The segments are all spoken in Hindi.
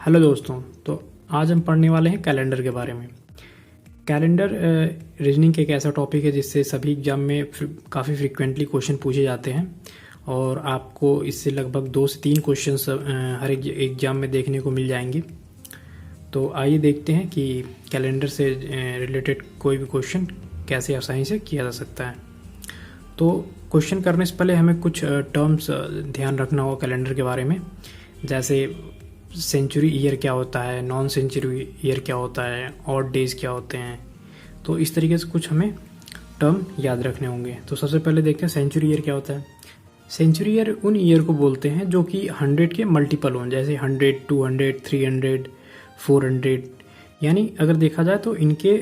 हेलो दोस्तों। तो आज हम पढ़ने वाले हैं कैलेंडर के बारे में। कैलेंडर रीजनिंग एक ऐसा टॉपिक है जिससे सभी एग्जाम में काफ़ी फ्रिक्वेंटली क्वेश्चन पूछे जाते हैं और आपको इससे लगभग 2 से 3 क्वेश्चन हर एक एग्जाम में देखने को मिल जाएंगे। तो आइए देखते हैं कि कैलेंडर से रिलेटेड कोई भी क्वेश्चन कैसे आसानी से किया जा सकता है। तो क्वेश्चन करने से पहले हमें कुछ टर्म्स ध्यान रखना होगा कैलेंडर के बारे में, जैसे सेंचुरी ईयर क्या होता है, नॉन सेंचुरी ईयर क्या होता है, ऑड डेज क्या होते हैं। तो इस तरीके से कुछ हमें टर्म याद रखने होंगे। तो सबसे पहले देखते हैं सेंचुरी ईयर क्या होता है। सेंचुरी ईयर उन ईयर को बोलते हैं जो कि 100 के मल्टीपल हों, जैसे 100, 200, 300, 400। यानी अगर देखा जाए तो इनके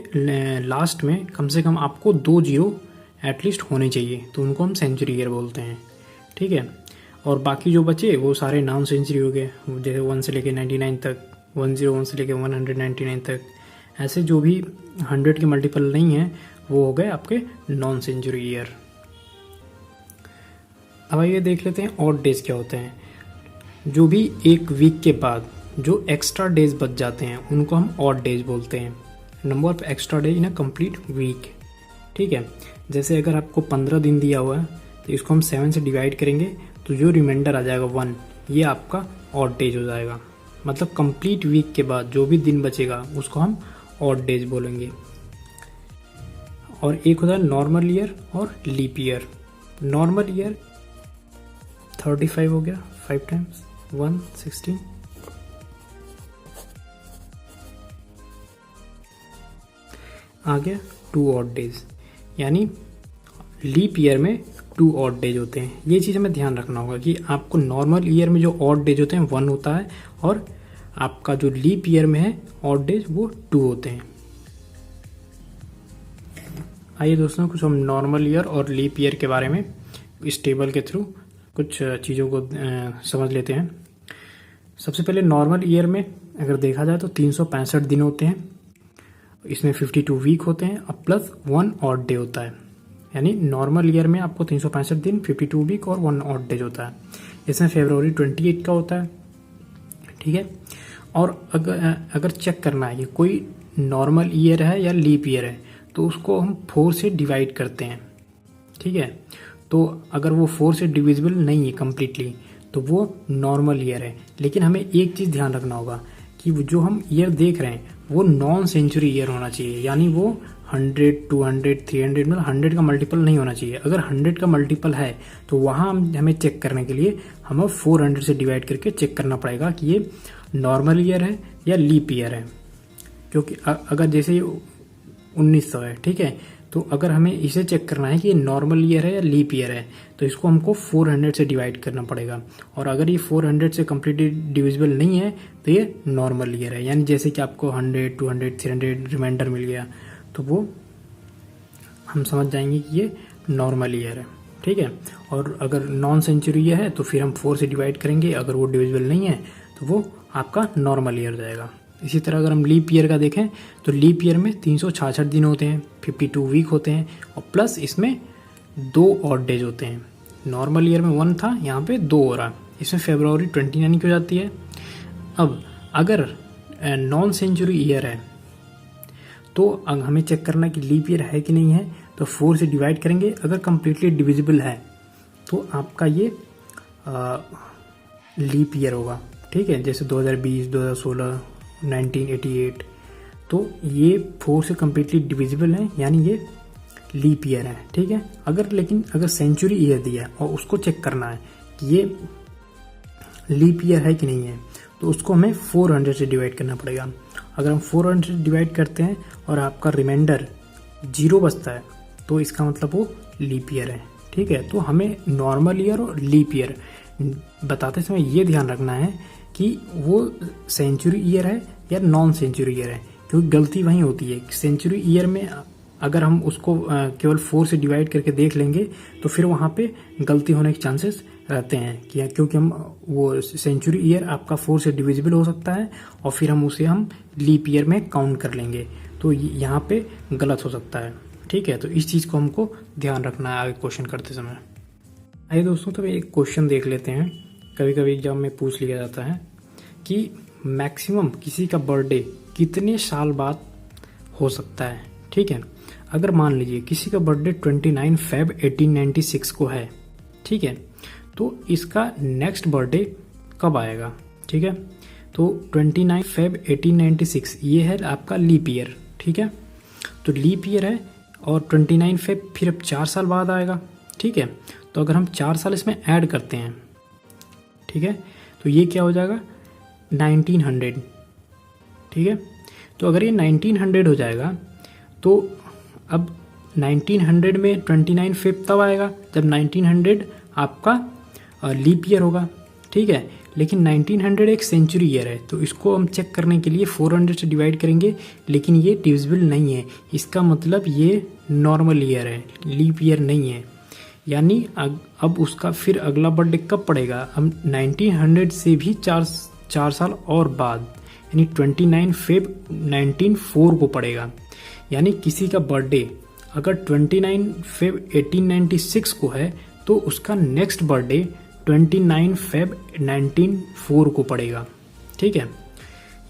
लास्ट में कम से कम आपको 2 जीरो एटलीस्ट होने चाहिए, तो उनको हम सेंचुरी ईयर बोलते हैं। ठीक है। और बाकी जो बचे वो सारे नॉन सेंचुरी हो गए, जैसे 1 से लेके 99 तक, 101 से लेके 199 तक। ऐसे जो भी 100 के मल्टीपल नहीं है वो हो गए आपके नॉन सेंचुरी ईयर। अब आइए देख लेते हैं ऑड डेज क्या होते हैं। जो भी एक वीक के बाद जो एक्स्ट्रा डेज बच जाते हैं उनको हम ऑड डेज बोलते हैं। Number of extra days in a complete week. ठीक है। जैसे अगर आपको 15 दिन दिया हुआ है तो इसको हम 7 से डिवाइड करेंगे तो जो रिमाइंडर आ जाएगा 1, ये आपका ऑड डेज हो जाएगा। मतलब कंप्लीट वीक के बाद जो भी दिन बचेगा उसको हम ऑड डेज बोलेंगे। और एक होता है नॉर्मल ईयर और लीप ईयर। नॉर्मल ईयर 35 हो गया, 5 टाइम्स 1 16। आ गया 2 ऑड डेज, यानी लीप ईयर में 2 ऑड डेज होते हैं। ये चीज़ हमें ध्यान रखना होगा कि आपको नॉर्मल ईयर में जो ऑड डेज होते हैं 1 होता है और आपका जो लीप ईयर में है ऑड डेज वो 2 होते हैं। आइए दोस्तों कुछ हम नॉर्मल ईयर और लीप ईयर के बारे में इस टेबल के थ्रू कुछ चीज़ों को समझ लेते हैं। सबसे पहले नॉर्मल ईयर में अगर देखा जाए तो 365 दिन होते हैं, इसमें 52 वीक होते हैं और प्लस 1 ऑड डे होता है। यानी नॉर्मल ईयर में आपको 365 दिन, 52 वीक और 1 ऑड डेज होता है। इसमें फरवरी 28 का होता है। ठीक है। और अगर चेक करना है कि कोई नॉर्मल ईयर है या लीप ईयर है तो उसको हम 4 से डिवाइड करते हैं। ठीक है। तो अगर वो 4 से डिविजिबल नहीं है कम्प्लीटली तो वो नॉर्मल ईयर है। लेकिन हमें एक चीज़ ध्यान रखना होगा कि जो हम ईयर देख रहे हैं वो नॉन सेंचुरी ईयर होना चाहिए, यानी वो 100, 200, 300 मतलब 100 का मल्टीपल नहीं होना चाहिए। अगर 100 का मल्टीपल है तो वहाँ हमें चेक करने के लिए हमें 400 से डिवाइड करके चेक करना पड़ेगा कि ये नॉर्मल ईयर है या लीप ईयर है। क्योंकि अगर जैसे 1900 है, ठीक है, तो अगर हमें इसे चेक करना है कि ये नॉर्मल ईयर है या लीप ईयर है तो इसको हमको 400 से डिवाइड करना पड़ेगा। और अगर ये 400 से कम्प्लीटली डिविजिबल नहीं है तो ये नॉर्मल ईयर है। यानी जैसे कि आपको 100, 200, 300 रिमाइंडर मिल गया तो वो हम समझ जाएंगे कि ये नॉर्मल ईयर है। ठीक है। और अगर नॉन सेंचुरी ईयर है तो फिर हम 4 से डिवाइड करेंगे, अगर वो डिविजिबल नहीं है तो वो आपका नॉर्मल ईयर जाएगा। इसी तरह अगर हम लीप ईयर का देखें तो लीप ईयर में 366 दिन होते हैं, 52 वीक होते हैं और प्लस इसमें 2 ऑड डेज होते हैं। नॉर्मल ईयर में 1 था, यहाँ पे 2 हो रहा। इसमें फरवरी 29 की हो जाती है। अब अगर नॉन सेंचुरी ईयर है तो हमें चेक करना कि लीप ईयर है कि नहीं है, तो 4 से डिवाइड करेंगे। अगर कम्प्लीटली डिविजिबल है तो आपका ये लीप ईयर होगा। ठीक है। जैसे 2020, 2016, 1988, तो ये 4 से कम्प्लीटली डिविजिबल है, यानी ये लीप ईयर है। ठीक है। अगर सेंचुरी ईयर दिया है और उसको चेक करना है कि ये लीप ईयर है कि नहीं है तो उसको हमें 400 से डिवाइड करना पड़ेगा। अगर हम 400 से डिवाइड करते हैं और आपका रिमाइंडर 0 बचता है तो इसका मतलब वो लीप ईयर है। ठीक है। तो हमें नॉर्मल ईयर और लीप ईयर बताते समय ये ध्यान रखना है कि वो सेंचुरी ईयर है या नॉन सेंचुरी ईयर है, क्योंकि गलती वहीं होती है। सेंचुरी ईयर में अगर हम उसको केवल 4 से डिवाइड करके देख लेंगे तो फिर वहाँ पे गलती होने के चांसेस रहते हैं कि क्योंकि हम वो सेंचुरी ईयर आपका 4 से डिविजिबल हो सकता है और फिर हम लीप ईयर में काउंट कर लेंगे, तो यहाँ पे गलत हो सकता है। ठीक है। तो इस चीज़ को हमको ध्यान रखना है आगे क्वेश्चन करते समय। आइए दोस्तों तो एक क्वेश्चन देख लेते हैं, कभी कभी एग्जाम में पूछ लिया जाता है कि मैक्सिमम किसी का बर्थडे कितने साल बाद हो सकता है। ठीक है, अगर मान लीजिए किसी का बर्थडे 29 फेब 1896 को है, ठीक है, तो इसका नेक्स्ट बर्थडे कब आएगा। ठीक है, तो 29 फेब 1896 ये है आपका लीप ईयर। ठीक है, तो लीप ईयर है और 29 फेब फिर अब 4 साल बाद आएगा। ठीक है, तो अगर हम 4 साल इसमें ऐड करते हैं, ठीक है, तो ये क्या हो जाएगा 1900। ठीक है, तो अगर ये 1900 हो जाएगा तो अब 1900 में 29 फेब तब आएगा जब 1900 आपका लीप ईयर होगा। ठीक है, लेकिन 1900 एक सेंचुरी ईयर है, तो इसको हम चेक करने के लिए 400 से डिवाइड करेंगे, लेकिन ये डिविजिबल नहीं है। इसका मतलब ये नॉर्मल ईयर है, लीप ईयर नहीं है। यानी अब उसका फिर अगला बर्थडे कब पड़ेगा, अब 1900 से भी चार साल और बाद, यानी 29 फेब 1904 को पड़ेगा। यानी किसी का बर्थडे अगर 29 फेब 1896 को है तो उसका नेक्स्ट बर्थडे 29 फेब 1904 को पड़ेगा। ठीक है,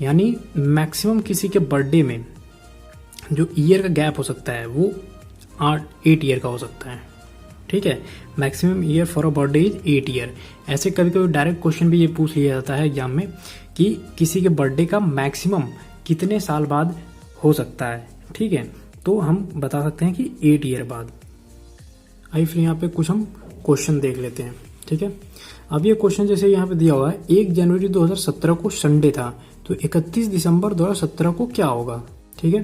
यानी मैक्सिमम किसी के बर्थडे में जो ईयर का गैप हो सकता है वो 8 ईयर का हो सकता है। ठीक है, maximum year for a birthday is 8 year. ऐसे कभी कभी डायरेक्ट क्वेश्चन भी ये पूछ लिया जाता है एग्जाम में कि किसी के बर्थडे का मैक्सिमम कितने साल बाद हो सकता है। ठीक है, तो हम बता सकते हैं कि 8 ईयर बाद। आइए फिर यहाँ पे कुछ हम क्वेश्चन देख लेते हैं। ठीक है, अब ये क्वेश्चन जैसे यहाँ पे दिया हुआ है 1 जनवरी 2017 को संडे था, तो 31 दिसंबर 2017 को क्या होगा। ठीक है,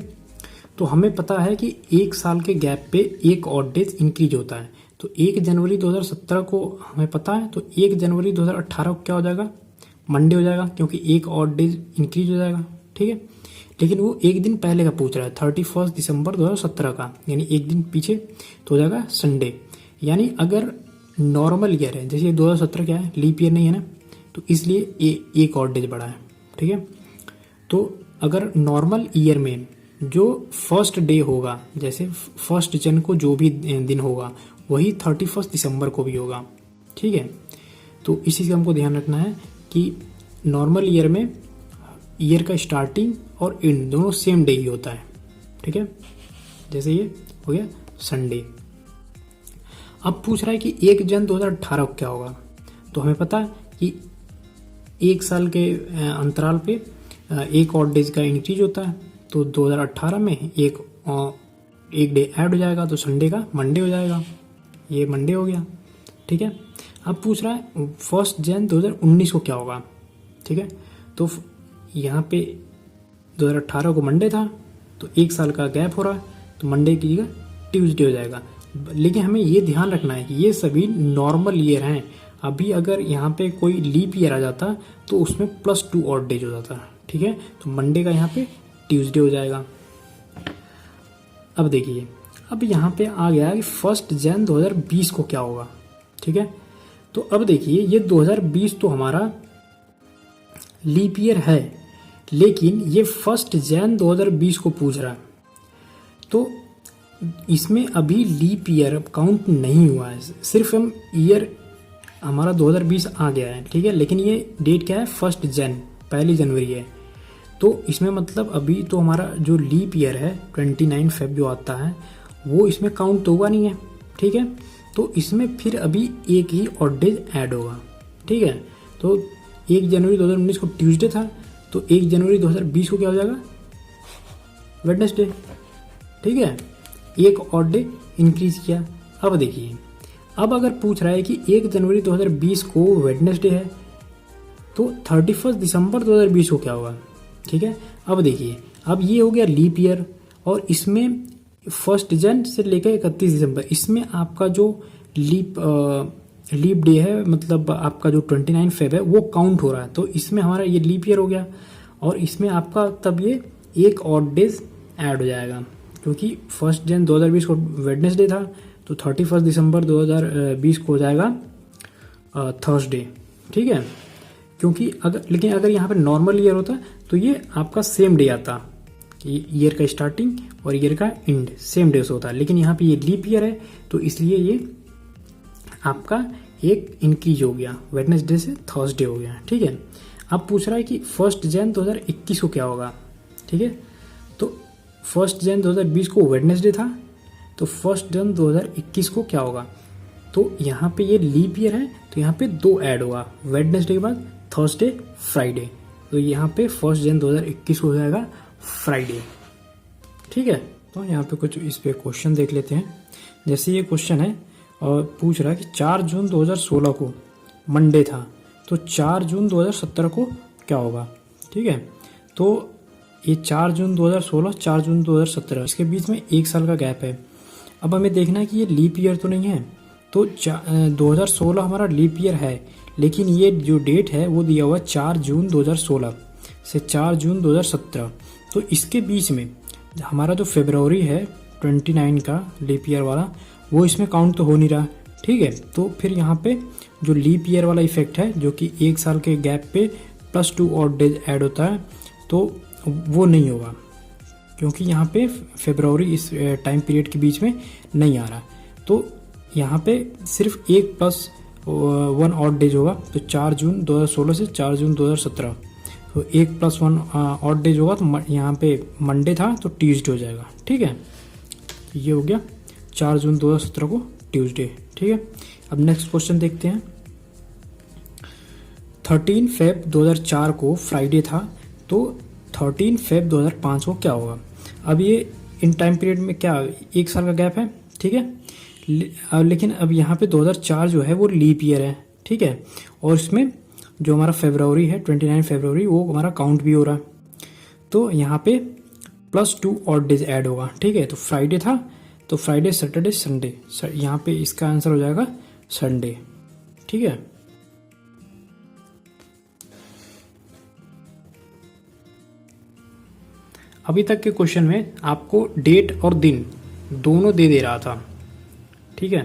तो हमें पता है कि 1 साल के गैप पे एक ऑड डेज इंक्रीज होता है, तो 1 जनवरी 2017 को हमें पता है, तो 1 जनवरी 2018 को क्या हो जाएगा, मंडे हो जाएगा, क्योंकि एक ऑड डेज इंक्रीज हो जाएगा। ठीक है, लेकिन वो एक दिन पहले का पूछ रहा है 31 दिसंबर 2017 का, यानी एक दिन पीछे, तो हो जाएगा संडे। यानी अगर नॉर्मल ईयर है, जैसे 2017 क्या है, लीप ईयर नहीं है ना, तो इसलिए एक ऑड डेज बढ़ा है। ठीक है, तो अगर नॉर्मल ईयर में जो फर्स्ट डे होगा, जैसे फर्स्ट जन को जो भी दिन होगा वही 31 दिसंबर को भी होगा। ठीक है, तो इसी से हमको ध्यान रखना है कि नॉर्मल ईयर में ईयर का स्टार्टिंग और एंड दोनों सेम डे ही होता है। ठीक है, जैसे ये हो गया संडे। अब पूछ रहा है कि 1 जन 2018 को क्या होगा, तो हमें पता है कि 1 साल के अंतराल पे एक ऑड डेज का इंक्रीज होता है, तो 2018 में एक डे ऐड हो जाएगा, तो संडे का मंडे हो जाएगा, ये मंडे हो गया। ठीक है, अब पूछ रहा है 1 जन 2019 को क्या होगा। ठीक है, तो यहाँ पे 2018 को मंडे था, तो 1 साल का गैप हो रहा है, तो मंडे की जगह ट्यूसडे हो जाएगा। लेकिन हमें ये ध्यान रखना है कि ये सभी नॉर्मल ईयर हैं। अभी अगर यहाँ पे कोई लीप ईयर आ जाता तो उसमें +2 ऑड डेज हो जाता। ठीक है, तो मंडे का यहाँ पे ट्यूसडे हो जाएगा। अब देखिए, अब यहाँ पे आ गया कि 1 जन 2020 को क्या होगा। ठीक है, तो अब देखिए ये 2020 तो हमारा लीप ईयर है, लेकिन ये 1 जन 2020 को पूछ रहा है, तो इसमें अभी लीप ईयर काउंट नहीं हुआ है, सिर्फ हम ईयर हमारा 2020 आ गया है। ठीक है, लेकिन ये डेट क्या है 1 जन, पहली जनवरी है, तो इसमें मतलब अभी तो हमारा जो लीप ईयर है 29 फेब जो आता है वो इसमें काउंट तो होगा नहीं है। ठीक है, तो इसमें फिर अभी एक ही ऑड डेज ऐड होगा। ठीक है, तो 1 जनवरी 2019 को ट्यूसडे था, तो 1 जनवरी 2020 को क्या हो जाएगा, वेडनेसडे। ठीक है, एक ऑड डे इंक्रीज किया। अब देखिए, अब अगर पूछ रहा है कि 1 जनवरी 2020 को वेडनेसडे है, तो 31 दिसंबर 2020 को क्या होगा। ठीक है, अब देखिए, अब ये हो गया लीप ईयर, और इसमें 1 जन से लेकर 31 दिसंबर, इसमें आपका जो लीप डे है, मतलब आपका जो 29 फेब है वो काउंट हो रहा है, तो इसमें हमारा ये लीप ईयर हो गया, और इसमें आपका तब ये एक ऑड डेज ऐड हो जाएगा, क्योंकि 1 जन 2020 को वेडनेसडे था, तो 31 दिसंबर 2020 को हो जाएगा थर्सडे। ठीक है, क्योंकि लेकिन अगर यहाँ पे नॉर्मल ईयर होता तो ये आपका सेम डे आता, कि ईयर का स्टार्टिंग और ईयर का एंड सेम डे से होता है, लेकिन यहाँ पे ये लीप ईयर है, तो इसलिए ये आपका एक इंक्रीज हो गया, वेडनेसडे से थर्सडे हो गया। ठीक है, अब पूछ रहा है कि 1 जन 2021 को क्या होगा। ठीक है, तो 1 जन 2020 को वेडनेसडे था, तो 1 जन 2021 को क्या होगा। तो यहाँ पे ये लीप ईयर है, तो यहाँ पे 2 ऐड होगा, वेडनेसडे के बाद थर्सडे फ्राइडे, तो यहाँ पे 1 जन 2021 को हो जाएगा फ्राइडे। ठीक है, तो यहाँ पे कुछ इस पे क्वेश्चन देख लेते हैं। जैसे ये क्वेश्चन है और पूछ रहा है कि 4 जून 2016 को मंडे था, तो 4 जून 2017 को क्या होगा। ठीक है, तो ये 4 जून 2016, 4 जून 2017, इसके बीच में 1 साल का गैप है। अब हमें देखना है कि ये लीप ईयर तो नहीं है, तो 2016 हमारा लीप ईयर है, लेकिन ये जो डेट है वो दिया हुआ 4 जून 2016 से 4 जून 2017, तो इसके बीच में हमारा जो फरवरी है 29 का लीप ईयर वाला, वो इसमें काउंट तो हो नहीं रहा। ठीक है, तो फिर यहाँ पे जो लीप ईयर वाला इफेक्ट है, जो कि 1 साल के गैप पे +2 ऑड डेज ऐड होता है, तो वो नहीं होगा, क्योंकि यहाँ पे फरवरी इस टाइम पीरियड के बीच में नहीं आ रहा। तो यहाँ पे सिर्फ 1 + 1 ऑड डेज होगा, तो 4 जून 2016 से 4 जून 2017, तो 1 + 1 ऑड डेज होगा, तो यहाँ पे मंडे था तो ट्यूसडे हो जाएगा। ठीक है, ये हो गया 4 जून 2017 को ट्यूसडे। ठीक है, अब नेक्स्ट क्वेश्चन देखते हैं। 13 फेब 2004 को फ्राइडे था, तो 13 फेब 2005 को क्या होगा। अब ये इन टाइम पीरियड में क्या 1 साल का गैप है। ठीक है, लेकिन अब यहाँ पे 2004 जो है वो लीप ईयर है। ठीक है, और इसमें जो हमारा फरवरी है 29 फरवरी, वो हमारा काउंट भी हो रहा है, तो यहाँ पे +2 ऑड डेज ऐड होगा। ठीक है, तो फ्राइडे था, तो फ्राइडे सैटरडे संडे, यहाँ पे इसका आंसर हो जाएगा संडे। ठीक है, अभी तक के क्वेश्चन में आपको डेट और दिन दोनों दे रहा था। ठीक है,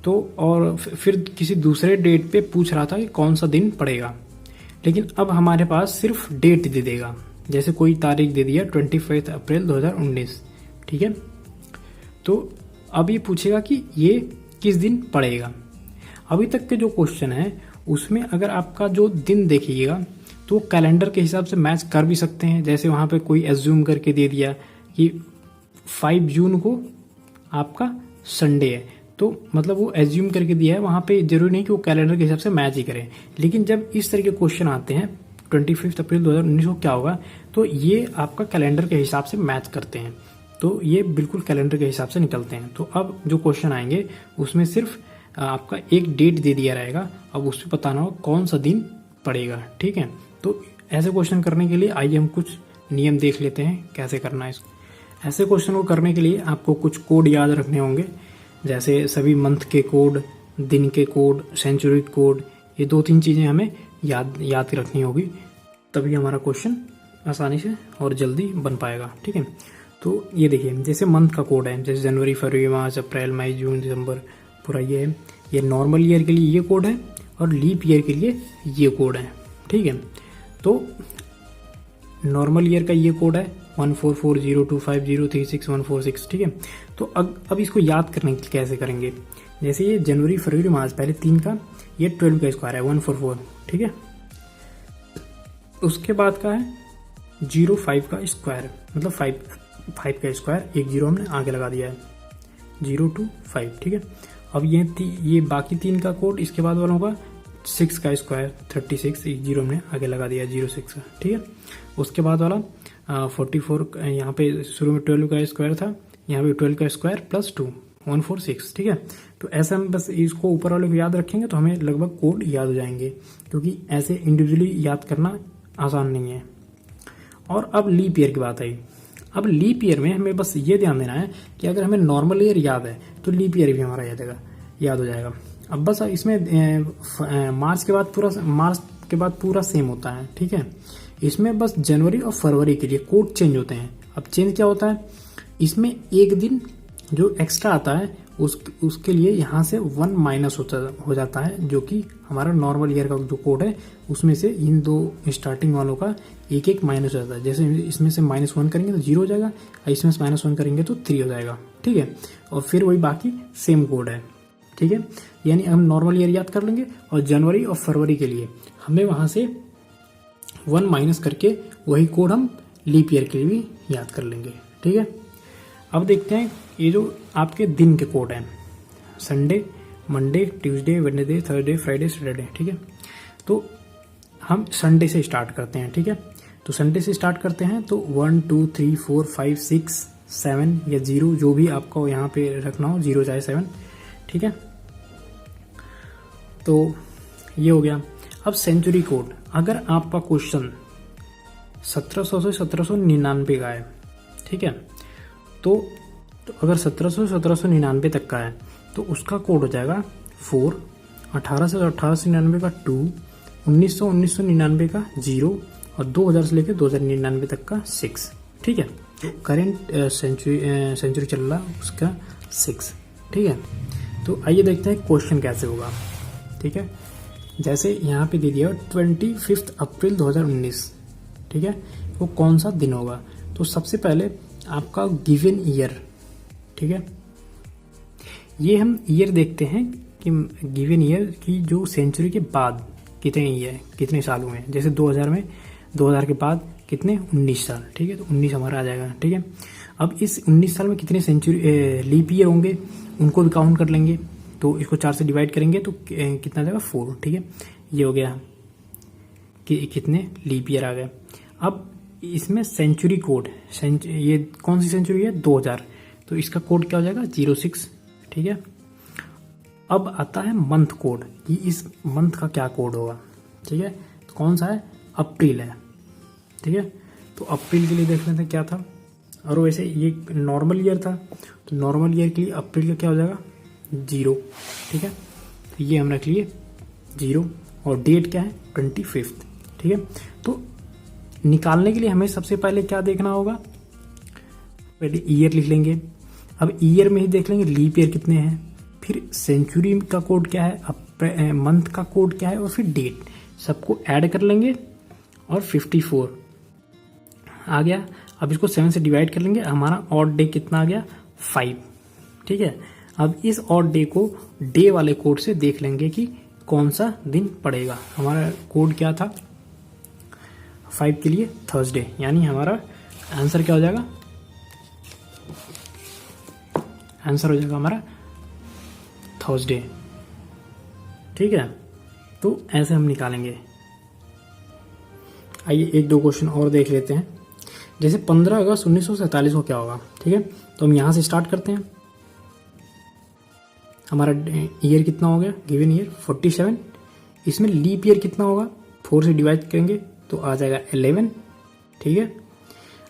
तो और फिर किसी दूसरे डेट पे पूछ रहा था कि कौन सा दिन पड़ेगा, लेकिन अब हमारे पास सिर्फ डेट दे देगा। जैसे कोई तारीख दे दिया 25 अप्रैल 2019। ठीक है, तो अब ये पूछेगा कि ये किस दिन पड़ेगा। अभी तक के जो क्वेश्चन है उसमें अगर आपका जो दिन देखिएगा तो कैलेंडर के हिसाब से मैच कर भी सकते हैं। जैसे वहाँ पे कोई एज्यूम करके दे दिया कि 5 जून को आपका संडे है, तो मतलब वो एज्यूम करके दिया है, वहाँ पे जरूरी नहीं कि वो कैलेंडर के हिसाब से मैच ही करें। लेकिन जब इस तरह के क्वेश्चन आते हैं 25 अप्रैल 2019 को क्या होगा, तो ये आपका कैलेंडर के हिसाब से मैच करते हैं, तो ये बिल्कुल कैलेंडर के हिसाब से निकलते हैं। तो अब जो क्वेश्चन आएंगे उसमें सिर्फ आपका एक डेट दे दिया रहेगा, अब उसमें बताना होगा कौन सा दिन पड़ेगा। ठीक है, तो ऐसे क्वेश्चन करने के लिए आइए हम कुछ नियम देख लेते हैं कैसे करना है इसको। ऐसे क्वेश्चन को करने के लिए आपको कुछ कोड याद रखने होंगे, जैसे सभी मंथ के कोड, दिन के कोड, सेंचुरी कोड, ये 2-3 चीज़ें हमें याद रखनी होगी, तभी हमारा क्वेश्चन आसानी से और जल्दी बन पाएगा। ठीक है, तो ये देखिए जैसे मंथ का कोड है, जैसे जनवरी, फरवरी, मार्च, अप्रैल, मई, जून, दिसंबर, पूरा ये है। ये नॉर्मल ईयर के लिए ये कोड है और लीप ईयर के लिए ये कोड है। ठीक है, तो नॉर्मल ईयर का ये कोड है 144025036 ठीक है। तो अब इसको याद करने के लिए कैसे करेंगे, जैसे ये जनवरी, फरवरी, मार्च, पहले 3 का, ये 12 का स्क्वायर है 144। ठीक है, उसके बाद का है 05 का स्क्वायर, मतलब 5 का स्क्वायर, एक जीरो हमने आगे लगा दिया है, 0 to 5। ठीक है, अब ये बाकी 3 का कोड इसके बाद वाला होगा 6 का स्क्वायर 36, एक जीरो हमने आगे लगा दिया 06 का। ठीक है, उसके बाद वाला 44, यहाँ पे शुरू में 12 का स्क्वायर था, यहाँ पे 12 का स्क्वायर +2 146। ठीक है, तो ऐसे हम बस इसको ऊपर वाले को याद रखेंगे तो हमें लगभग कोड याद हो जाएंगे, क्योंकि ऐसे इंडिविजुअली याद करना आसान नहीं है। और अब लीप ईयर की बात आई। अब लीप ईयर में हमें बस ये ध्यान देना है कि अगर हमें नॉर्मल ईयर याद है तो लीप ईयर भी हमारा याद हो जाएगा। अब बस इसमें मार्च के बाद पूरा सेम होता है। ठीक है, इसमें बस जनवरी और फरवरी के लिए कोड चेंज होते हैं। अब चेंज क्या होता है, इसमें एक दिन जो एक्स्ट्रा आता है उसके लिए यहाँ से 1 माइनस हो जाता है, जो कि हमारा नॉर्मल ईयर का जो कोड है उसमें से इन 2 स्टार्टिंग वालों का एक माइनस हो जाता है। जैसे इसमें से -1 करेंगे तो 0 हो जाएगा, और इसमें से -1 करेंगे तो 3 हो जाएगा। ठीक है, और फिर वही बाकी सेम कोड है। ठीक है, यानी हम नॉर्मल ईयर याद कर लेंगे और जनवरी और फरवरी के लिए हमें वहाँ से 1 माइनस करके वही कोड हम लीप ईयर के लिए भी याद कर लेंगे। ठीक है, अब देखते हैं ये जो आपके दिन के कोड हैं, Sunday, Monday, Tuesday, Wednesday, Thursday, Friday, Saturday. ठीक है, तो हम संडे से स्टार्ट करते हैं। ठीक है, तो संडे से स्टार्ट करते हैं तो 1 2 3 4 5 6 7 या 0 जो भी आपको यहाँ पे रखना हो, 0 चाहे 7। ठीक है, तो ये हो गया। अब सेंचुरी कोड, अगर आपका क्वेश्चन 1700 से 1799 का है, ठीक है, तो अगर 1700 से 1799 तक का है तो उसका कोड हो जाएगा 4, 1800 से 1899 का 2, 1999 का 0 और 2000 से लेकर 2099 तक का 6। ठीक है, करेंट सेंचुरी चल रहा उसका 6। ठीक है, तो आइए देखते हैं क्वेश्चन कैसे होगा। ठीक है, जैसे यहाँ पे दे दिया 25 अप्रैल 2019। ठीक है, वो कौन सा दिन होगा? तो सबसे पहले आपका गिवन ईयर, ठीक है, ये हम ईयर देखते हैं कि गिवन ईयर की जो सेंचुरी के बाद कितने ईयर, कितने साल हुए हैं। जैसे 2000 में 2000 के बाद कितने, 19 साल। ठीक है, तो 19 हमारा आ जाएगा। ठीक है, अब इस 19 साल में कितने सेंचुरी लीप ईयर होंगे उनको भी काउंट कर लेंगे। तो इसको 4 से डिवाइड करेंगे तो कितना जाएगा, 4। ठीक है, ये हो गया कि कितने लीप ईयर आ गए। अब इसमें सेंचुरी कोड, ये कौन सी सेंचुरी है, 2000, तो इसका कोड क्या हो जाएगा, 06। ठीक है, अब आता है मंथ कोड कि इस मंथ का क्या कोड होगा। ठीक है, तो कौन सा है, अप्रैल है। ठीक है, तो अप्रैल के लिए देख लेते हैं क्या था। और वैसे ये नॉर्मल ईयर था, तो नॉर्मल ईयर के लिए अप्रैल का क्या हो जाएगा, 0। ठीक है, तो ये हम रख लिए 0 और डेट क्या है, 25। ठीक है, तो निकालने के लिए हमें सबसे पहले क्या देखना होगा, पहले ईयर लिख लेंगे। अब ईयर में ही देख लेंगे लीप ईयर कितने हैं, फिर सेंचुरी का कोड क्या है, मंथ का कोड क्या है, और फिर डेट, सबको ऐड कर लेंगे और 54 आ गया। अब इसको 7 से डिवाइड कर लेंगे, हमारा ऑड डे कितना आ गया, 5। ठीक है, अब इस ऑड डे को डे वाले कोड से देख लेंगे कि कौन सा दिन पड़ेगा। हमारा कोड क्या था 5 के लिए, थर्सडे, यानी हमारा आंसर क्या हो जाएगा, आंसर हो जाएगा हमारा थर्सडे। ठीक है, तो ऐसे हम निकालेंगे। आइए एक दो क्वेश्चन और देख लेते हैं। जैसे 15 अगस्त 1947 को क्या होगा। ठीक है, तो हम यहाँ से स्टार्ट करते हैं। हमारा ईयर कितना हो गया, गिवन ईयर 47। इसमें लीप ईयर कितना होगा, 4 से डिवाइड करेंगे तो आ जाएगा 11। ठीक है,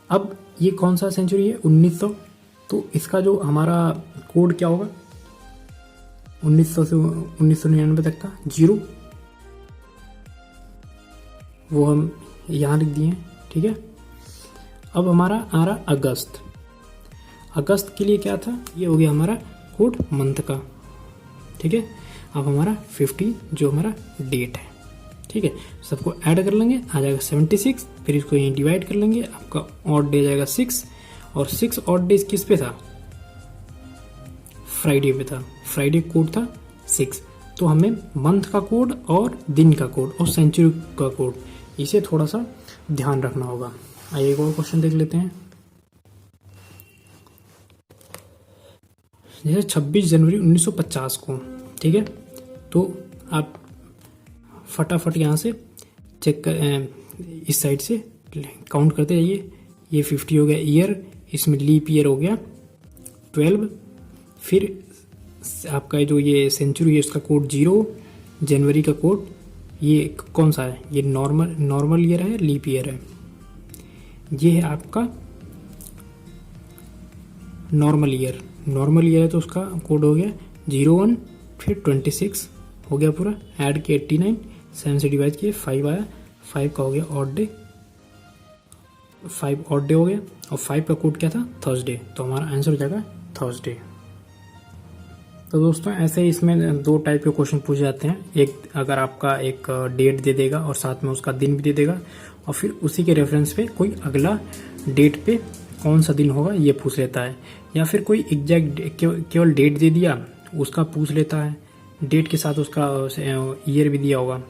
अब ये कौन सा सेंचुरी है, 1900, तो इसका जो हमारा कोड क्या होगा, 1900 से 1999 तक का 0, वो हम यहाँ लिख दिए। ठीक है, अब हमारा आ रहा अगस्त। अगस्त के लिए क्या था, ये हो गया हमारा कोड मंथ का। ठीक है, अब हमारा 15 जो हमारा डेट है। ठीक है, सबको ऐड कर लेंगे, आ जाएगा 76। फिर इसको यहीं डिवाइड कर लेंगे, आपका ऑड डे जाएगा 6, और 6 ऑड डेज किस पे था, फ्राइडे पे था। फ्राइडे कोड था 6, तो हमें मंथ का कोड और दिन का कोड और सेंचुरी का कोड, इसे थोड़ा सा ध्यान रखना होगा। आइए एक और क्वेश्चन देख लेते हैं। जैसे 26 जनवरी 1950 को, ठीक है, तो आप फटाफट यहाँ से चेक कर, इस साइड से काउंट करते जाइए। ये 50 हो गया ईयर, इसमें लीप ईयर हो गया 12। फिर आपका जो ये सेंचुरी है उसका कोड 0, जनवरी का कोड ये कौन सा है, ये नॉर्मल ईयर है, लीप ईयर है। ये है आपका नॉर्मल ईयर है, तो उसका कोड हो गया 01, फिर 26 हो गया पूरा, ऐड के 89, 7 से डिवाइड किए 5 आया, 5 का हो गया ऑड डे, 5 ऑड डे हो गया, और 5 का कोड क्या था, थर्सडे, तो हमारा आंसर हो जाएगा थर्सडे। तो दोस्तों ऐसे ही इसमें 2 टाइप के क्वेश्चन पूछे जाते हैं। एक अगर आपका एक डेट दे देगा और साथ में उसका दिन भी दे देगा, और फिर उसी के रेफरेंस पे कोई अगला डेट पे कौन सा दिन होगा ये पूछ लेता है, या फिर कोई एग्जैक्ट केवल डेट दे दिया उसका पूछ लेता है, डेट के साथ उसका ईयर भी दिया होगा।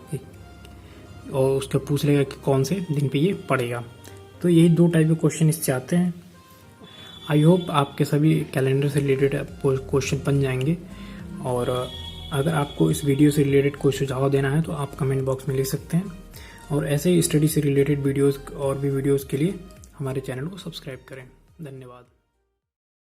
और उसका पूछ लेगा कि कौन से दिन पे ये पड़ेगा। तो यही 2 टाइप के क्वेश्चन इससे आते हैं। आई होप आपके सभी कैलेंडर से रिलेटेड क्वेश्चन बन जाएंगे। और अगर आपको इस वीडियो से रिलेटेड कोई सुझाव देना है तो आप कमेंट बॉक्स में लिख सकते हैं। और ऐसे ही स्टडी से रिलेटेड वीडियोस और भी वीडियोस के लिए हमारे चैनल को सब्सक्राइब करें। धन्यवाद।